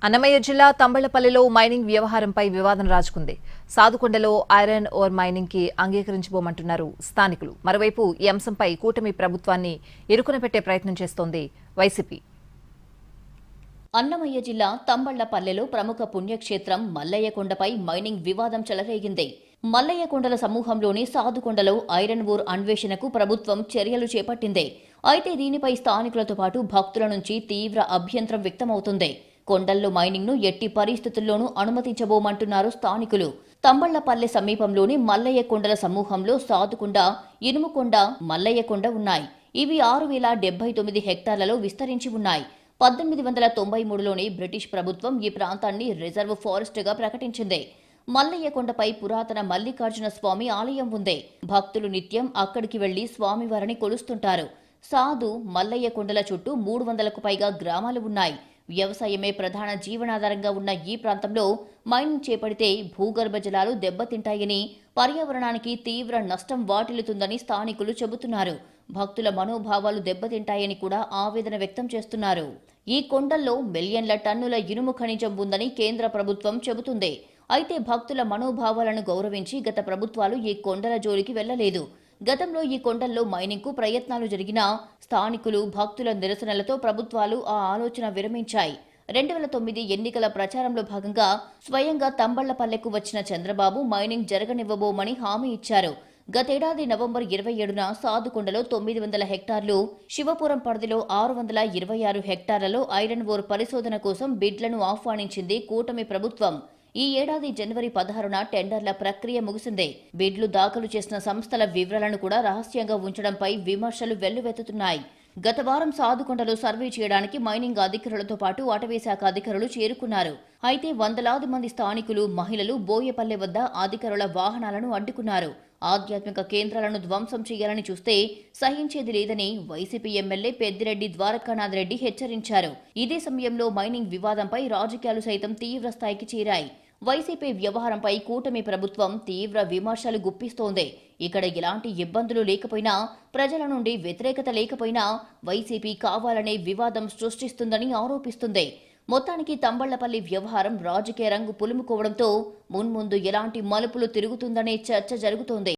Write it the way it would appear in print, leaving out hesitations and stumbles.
అన్నమయ్య జిల్లా తంబళ్లపల్లిలో మైనింగ్ వ్యవహారంపై వివాదం రాజుకుంది. సాదుకొండలో ఐరన్ ఓర్ మైనింగ్ కి అంగీకరించబోమంటున్నారు స్థానికులు. మరోవైపు ఈ అంశంపై కూటమి ప్రభుత్వాన్ని ఇరుకున పెట్టే ప్రయత్నం చేస్తోంది వైసీపీ. అన్నమయ్య జిల్లా తంబళ్లపల్లెలో ప్రముఖ పుణ్యక్షేత్రం మల్లయ్యకొండపై మైనింగ్ వివాదం చెలరేగింది. మల్లయ్యకొండల సమూహంలోని సాదుకొండలో ఐరన్ ఓర్ అన్వేషణకు ప్రభుత్వం చర్యలు చేపట్టింది. అయితే దీనిపై స్థానికులతో పాటు భక్తుల నుంచి తీవ్ర అభ్యంతరం వ్యక్తమవుతుంది. కొండల్లో మైనింగ్ ను ఎట్టి పరిస్థితుల్లోనూ అనుమతించబోమంటున్నారు స్థానికులు. తంబళ్లపల్లె సమీపంలోని మల్లయ్యకొండల సమూహంలో సాదుకొండ, ఇనుముకొండ, మల్లయ్యకొండ ఉన్నాయి. ఇవి 6079 హెక్టార్లలో విస్తరించి ఉన్నాయి. 1893లోని బ్రిటిష్ ప్రభుత్వం ఈ ప్రాంతాన్ని రిజర్వ్ ఫారెస్ట్గా ప్రకటించింది. మల్లయ్యకొండపై పురాతన మల్లికార్జున స్వామి ఆలయం ఉంది. భక్తులు నిత్యం అక్కడికి వెళ్లి స్వామివారిని కొలుస్తుంటారు. సాధు మల్లయ్యకొండల చుట్టూ 300కు పైగా గ్రామాలు ఉన్నాయి. వ్యవసాయమే ప్రధాన జీవనాధారంగా ఉన్న ఈ ప్రాంతంలో మైనింగ్ చేపడితే భూగర్భ జలాలు దెబ్బతింటాయని, పర్యావరణానికి తీవ్ర నష్టం వాటిల్లుతుందని స్థానికులు చెబుతున్నారు. భక్తుల మనోభావాలు దెబ్బతింటాయని కూడా ఆవేదన వ్యక్తం చేస్తున్నారు. ఈ కొండల్లో మిలియన్ల టన్నుల ఇనుము ఖనిజం ఉందని కేంద్ర ప్రభుత్వం చెబుతుంది. అయితే భక్తుల మనోభావాలను గౌరవించి గత ప్రభుత్వాలు ఈ కొండల జోలికి వెళ్లలేదు. గతంలో ఈ కొండల్లో మైనింగ్కు ప్రయత్నాలు జరిగినా స్థానికులు, భక్తుల నిరసనలతో ప్రభుత్వాలు ఆ ఆలోచన విరమించాయి. 2009 ఎన్నికల ప్రచారంలో భాగంగా స్వయంగా తంబళ్లపల్లెకు వచ్చిన చంద్రబాబు మైనింగ్ జరగనివ్వబోమని హామీ ఇచ్చారు. గతేడాది నవంబర్ 27న సాదుకొండలో 900 హెక్టార్లు, శివపురం పరిధిలో 626 హెక్టార్లలో ఐరన్ ఓర్ పరిశోధన కోసం బిడ్లను ఆహ్వానించింది కూటమి ప్రభుత్వం. ఈ ఏడాది జనవరి 16న టెండర్ల ప్రక్రియ ముగిసింది. బిడ్లు దాఖలు చేసిన సంస్థల వివరాలను కూడా రహస్యంగా ఉంచడంపై విమర్శలు వెల్లువెత్తుతున్నాయి. గత వారం సాదుకొండలో సర్వే చేయడానికి మైనింగ్ అధికారులతో పాటు అటవీశాఖ అధికారులు చేరుకున్నారు. అయితే వందలాది మంది స్థానికులు, మహిళలు బోయపల్లె వద్ద అధికారుల వాహనాలను అడ్డుకున్నారు. ఆధ్యాత్మిక కేంద్రాలను ధ్వంసం చేయాలని చూస్తే సహించేది లేదని వైసీపీ ఎమ్మెల్యే పెద్దిరెడ్డి ద్వారకానాథ్ రెడ్డి హెచ్చరించారు. ఇదే సమయంలో మైనింగ్ వివాదంపై రాజకీయాలు సైతం తీవ్ర స్థాయికి చేరాయి. వైసీపీ వ్యవహారంపై కూటమి ప్రభుత్వం తీవ్ర విమర్శలు గుప్పిస్తోంది. ఇక్కడ ఎలాంటి ఇబ్బందులు లేకపోయినా, ప్రజల నుండి వ్యతిరేకత లేకపోయినా వైసీపీ కావాలనే వివాదం సృష్టిస్తుందని ఆరోపిస్తుంది. మొత్తానికి తంబళ్లపల్లి వ్యవహారం రాజకీయ రంగు పులుముకోవడంతో మున్ముందు ఎలాంటి మలుపులు తిరుగుతుందనే చర్చ జరుగుతోంది.